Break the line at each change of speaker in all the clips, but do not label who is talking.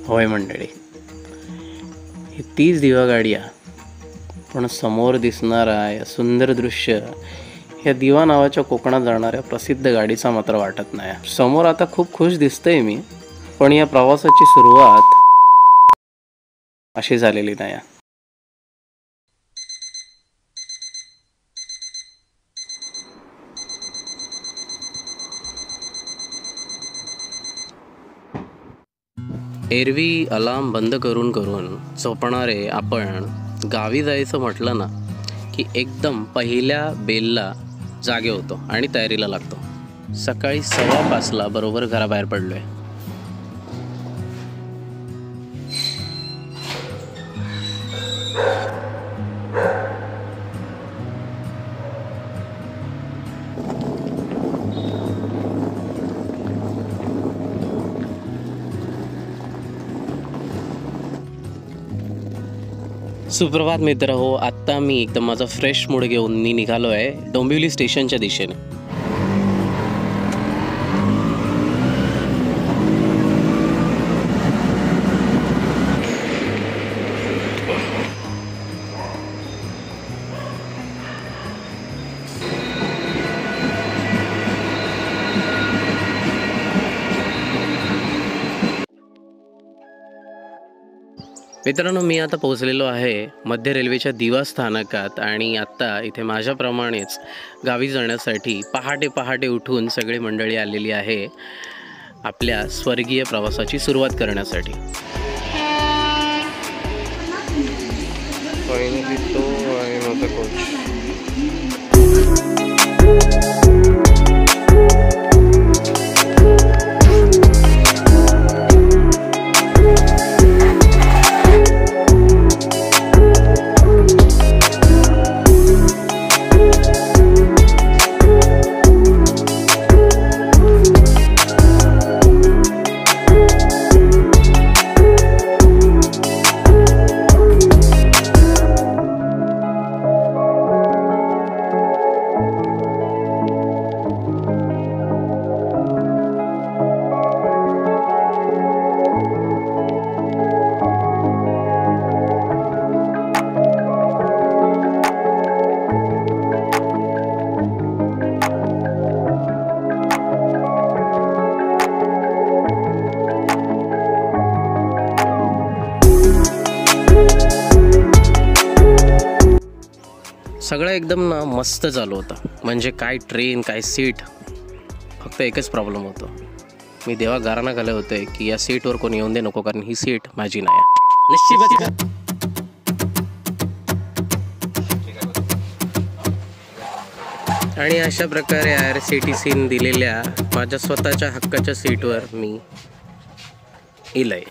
होय मंडळी, ही तीच दिवा गाडी आहे, पण समोर दिसणारा या सुंदर दृश्य या दिवा नावाच्या कोकणात जाणाऱ्या प्रसिद्ध गाडीचा मात्र वाटत नाही. समोर आता खूप खुश दिसतंय मी, पण या प्रवासाची सुरुवात अशी झालेली नाही. एरवी अलार्म बंद करून करून झोपणारे आपण गावी जायचं म्हटलं ना की एकदम पहिल्या बेलला जागे होतो आणि तयारीला लागतो. सकाळी 5:15 बरोबर घराबाहेर पडलोय. सुप्रभात मित्र हो. आत्ता मी एकदम माझा फ्रेश मूड घेऊन मी निघालो आहे डोंबिवली स्टेशनच्या दिशेने. मित्रांनो, मी आता पोहोचलेलो आहे मध्य रेल्वेच्या दिवा स्थानकात आणि आत्ता इथे माझ्याप्रमाणेच गावी जाण्यासाठी पहाटे पहाटे उठून सगळी मंडळी आलेली आहे आपल्या स्वर्गीय प्रवासाची सुरुवात करण्यासाठी. सगळं एकदम ना मस्त चालू होतं. म्हणजे काय ट्रेन काय सीट, फक्त एकच प्रॉब्लेम होतो. मी देवा गाराणा घाले होते की या सीटवर कोणी येऊन दे नको, कारण ही सीट माझी नाही. आणि अशा प्रकारे IRCTCने दिलेल्या माझ्या स्वतःच्या हक्काच्या सीटवर मी इलय.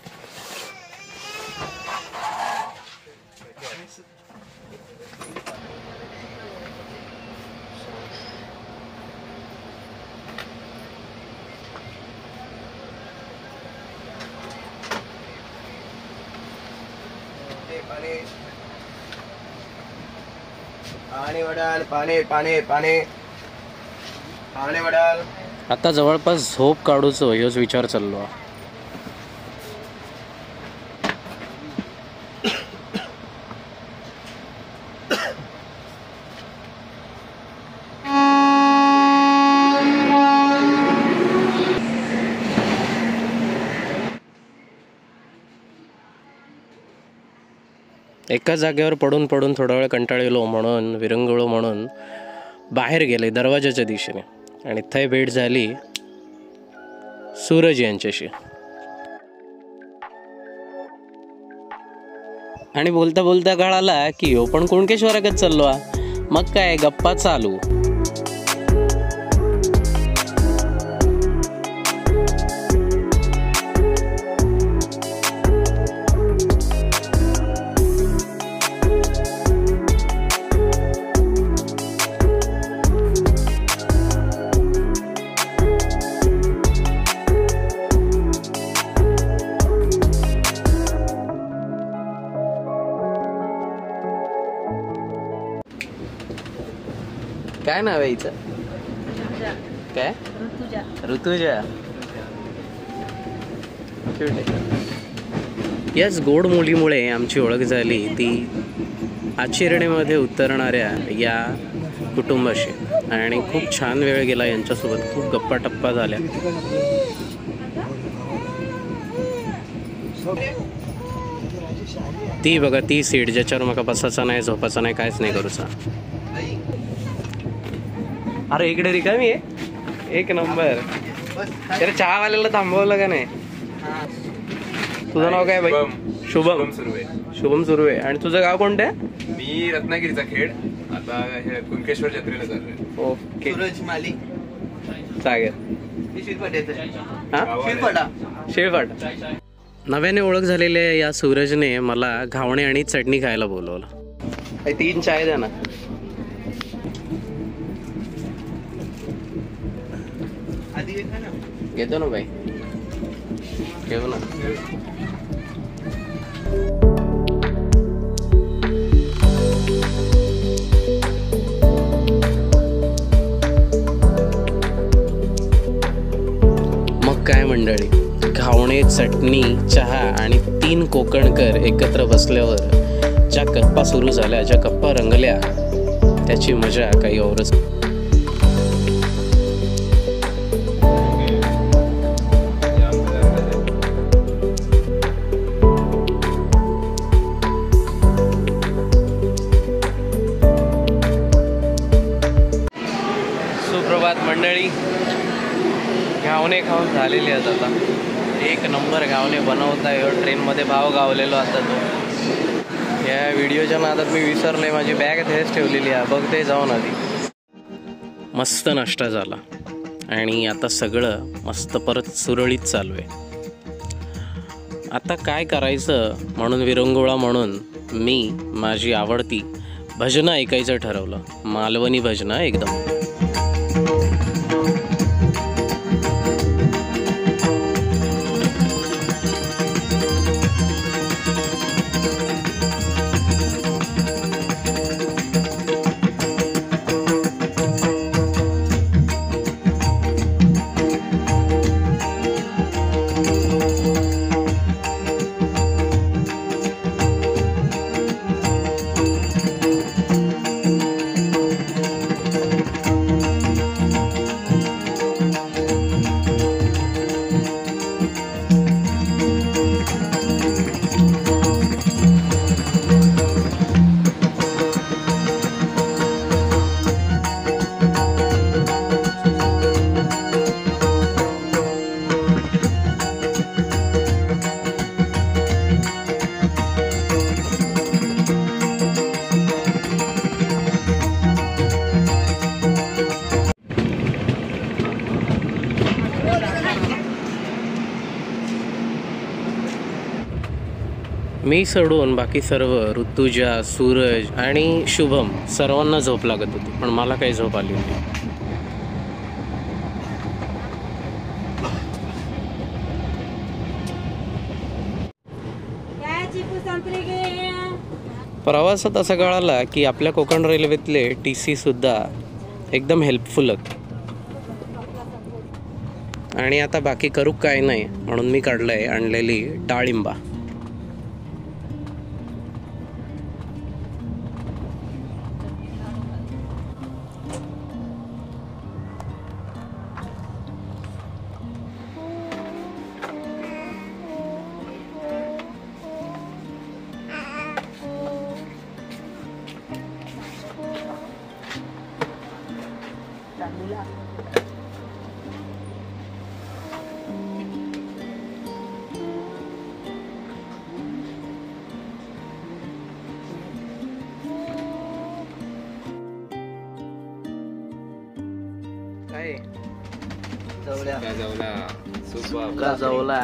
आता जवळपास झोप काढूचो ह्योच विचार चाललो. एका जागेवर पडून पडून थोडा वेळ कंटाळलो म्हणून विरंगुळो म्हणून बाहेर गेले दरवाजाच्या दिशेने आणि थंय भेट झाली सूरज यांच्याशी. आणि बोलता बोलता कळाला की हो पण कुणकेश्वराकच चाललो. मग काय गप्पा चालू. काय नाव आहे हिचं? काय? ऋतुजा. क्यूट आहे. याच गोड मुलीमुळे आमची ओळख झाली ती आचिरणेमध्ये उतरणाऱ्या या कुटुंबाशी आणि खूप छान वेळ गेला यांच्यासोबत. खूप गप्पा टप्पा झाल्या. ती बघा ती सीट ज्याच्यावर मका बसायचं नाही, झोपायचं नाही, काहीच नाही करूचा. अरे इकडे रिकामी आहे. एक नंबर. अरे चहावाल्याला थांबवलं का नाही? तुझं नाव काय बाई? शुभम सुर्वे. शुभम सुर्वे. आणि तुझं गाव कोणतं आहे?
मी रत्नागिरीचा खेड. आता कुणकेश्वर जत्रेला चाललोय.
ओके.
सूरज माली
सागर. शेळफाटा. नव्याने ओळख झालेल्या या सूरजने मला घावणे आणि चटणी खायला बोलवलं. 3 चाय द्या ना. घेतो ना बाई, घेऊ ना. मग काय मंडळी, घावणे, चटणी, चहा आणि 3 कोकणकर एकत्र बसल्यावर ज्या गप्पा सुरू झाल्या, ज्या गप्पा रंगल्या, त्याची मजा काही औरच. सुप्रभात मंडळी. घावणे खाऊन झालेली आहेत आता. एक नंबर घावणे बनवताय. ट्रेनमध्ये भाव गावलेलो आता तो. या व्हिडिओच्या नादात मी विसरले, माझी बॅग तेच ठेवलेली आहे. बघते जाऊन आधी. मस्त नाश्ता झाला आणि आता सगळं मस्त परत सुरळीत चालू आहे. आता काय करायचं म्हणून विरंगुळा म्हणून मी माझी आवडती भजनं ऐकायचं ठरवलं. मालवणी भजनं एकदम. मी सोडून बाकी सर्व, ऋतुजा, सूरज आणि शुभम, सर्वांना झोप लागत होती, पण मला काही झोप आली नाही. प्रवासात असं कळालं की आपल्या कोकण रेल्वेतले TC सुद्धा एकदम हेल्पफुल आहेत. आणि आता बाकी करू काय नाही म्हणून मी काढलंय आणलेली डाळिंबा. काय जवला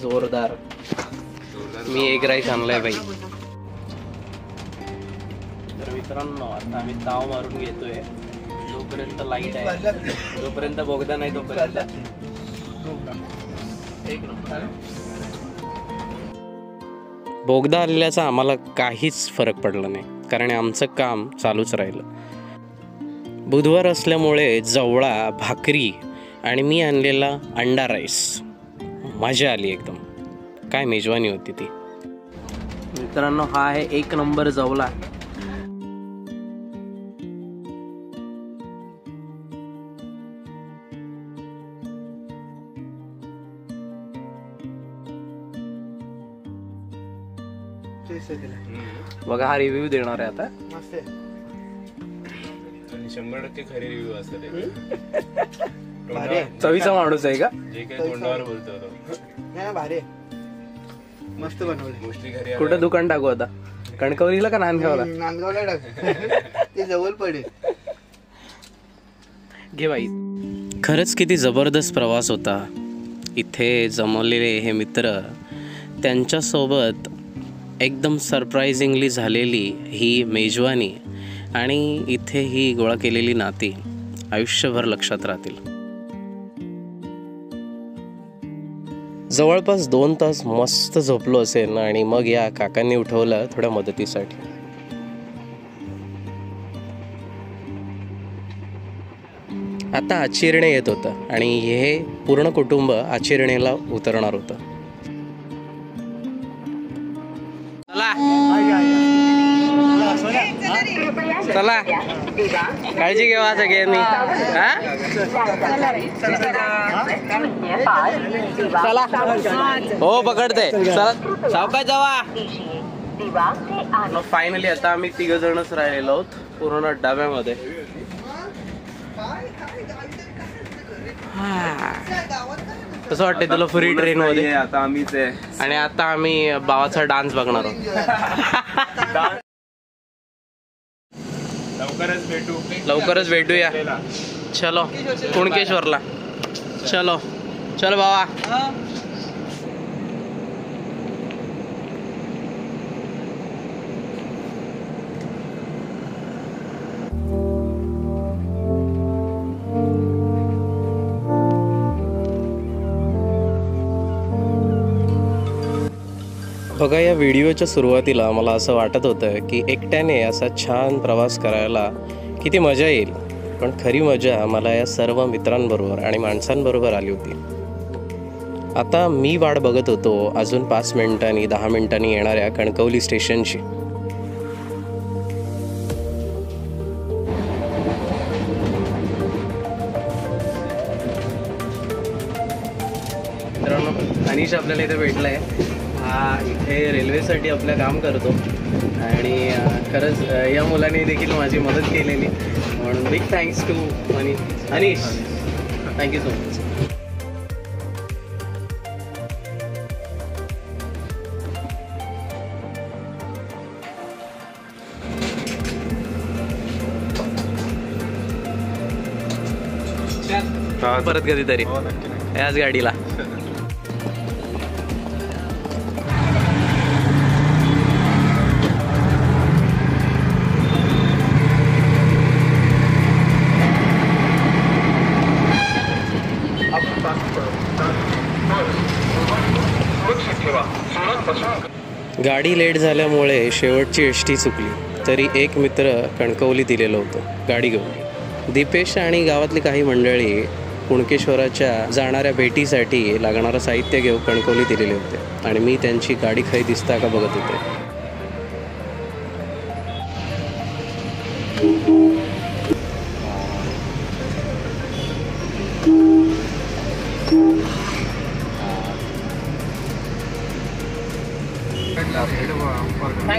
जोरदार. मी एक राईस आणलाय बाई. तर मित्रांनो आता आम्ही ताव मारून घेतोय. जोपर्यंत लाईट आहे, जोपर्यंत बोगदा नाही तोपर्यंत एक नंबर. बोगदा आलेल्याचा आम्हाला काहीच फरक पडला नाही, कारण आमचं काम चालूच राहिलं. बुधवार असल्यामुळे जवळा, भाकरी आणि मी आणलेला अंडा राईस. मजा आली एकदम. काय मेजवानी होती ती. मित्रांनो, हा आहे 1 नंबर जवळा. बघा, हा रिव्ह्यू देणार आहे आता.
100% खरी रिव्ह्यू असतात.
चवीचा माणूस आहे का?
जे काही तोंडावर बोलतो तो.
मस्त बनवले.
मोस्टली घरी
कुठं दुकान टाकू आता? कणकवलीला का नांदगावला?
नांदगावला टाक. ते जवळ पडेल.
घे बाई. खरंच किती जबरदस्त प्रवास होता. इथे जमवलेले हे मित्र, त्यांच्यासोबत एकदम सरप्रायझिंगली झालेली ही मेजवानी आणि इथे ही गोळा केलेली नाती आयुष्यभर लक्षात राहतील. जवळपास 2 तास मस्त झोपलो असेल आणि मग या काकांनी उठवलं थोड्या मदतीसाठी. आता आचिर्णे येत होतं आणि हे पूर्ण कुटुंब आचिर्णेला उतरणार होतं. चला, काळजी घेवा सगळ्यांनी. चला, हो पकडते. चला, सावकाश जावा. फायनली आता आम्ही 3 जणच राहिलेलो आहोत पूर्ण डब्यामध्ये. कसं वाटतंय तुला फ्री ट्रेन मध्ये?
आता आम्हीच आहे.
आणि आता आम्ही बाबाचा डान्स बघणार आहोत. लवकरच भेटूया. चलो कुणकेश्वरला. चलो चलो बाबा. बघा, या व्हिडिओच्या सुरुवातीला मला असं वाटत होतं की एकट्याने असा छान प्रवास करायला किती मजा येईल, पण खरी मजा मला या सर्व मित्रांबरोबर आणि माणसांबरोबर आली होती. आता मी वाट बघत होतो अजून 5 मिनिटांनी 10 मिनिटांनी येणाऱ्या कणकवली स्टेशनची. मित्रांनो, अनिश आपल्याला इथे भेटलाय. हा इथे रेल्वेसाठी आपलं काम करतो आणि खरंच या मुलाने देखील माझी मदत केलेली, म्हणून big thanks to Anish. Thank you so much. परत कधीतरी याच गाडीला. गाडी लेट झाल्यामुळे शेवटची एसटी चुकली, तरी एक मित्र कणकवली दिलेलं होतं गाडी घेऊन. दीपेश आणि गावातली काही मंडळी कुणकेश्वराच्या जाणाऱ्या भेटीसाठी लागणारं साहित्य घेऊन कणकवली दिलेले होते आणि मी त्यांची गाडी खाई दिसता का बघत होते.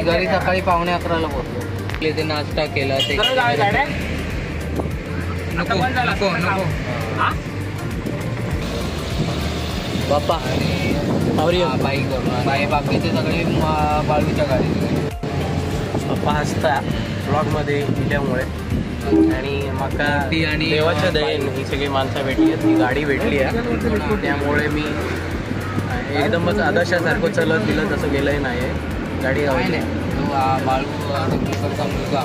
घरी सकाळी 11:45 पोहोचलो. ते नाश्ता केला. ते नको नको नको बाप्पा. बाकीचे सगळे बाळवीच्या गाडी.
पप्पा हसता ब्लॉगमध्ये दिल्यामुळे आणि माका
आणि
देवाच्या दयेने ही सगळी माणसं भेटली आहेत, ही गाडी भेटली आहे. त्यामुळे मी एकदमच आदर्शासारखं चलत दिलं तसं गेलंही नाही आहे. गाडी गावायला
बाळू मुलगा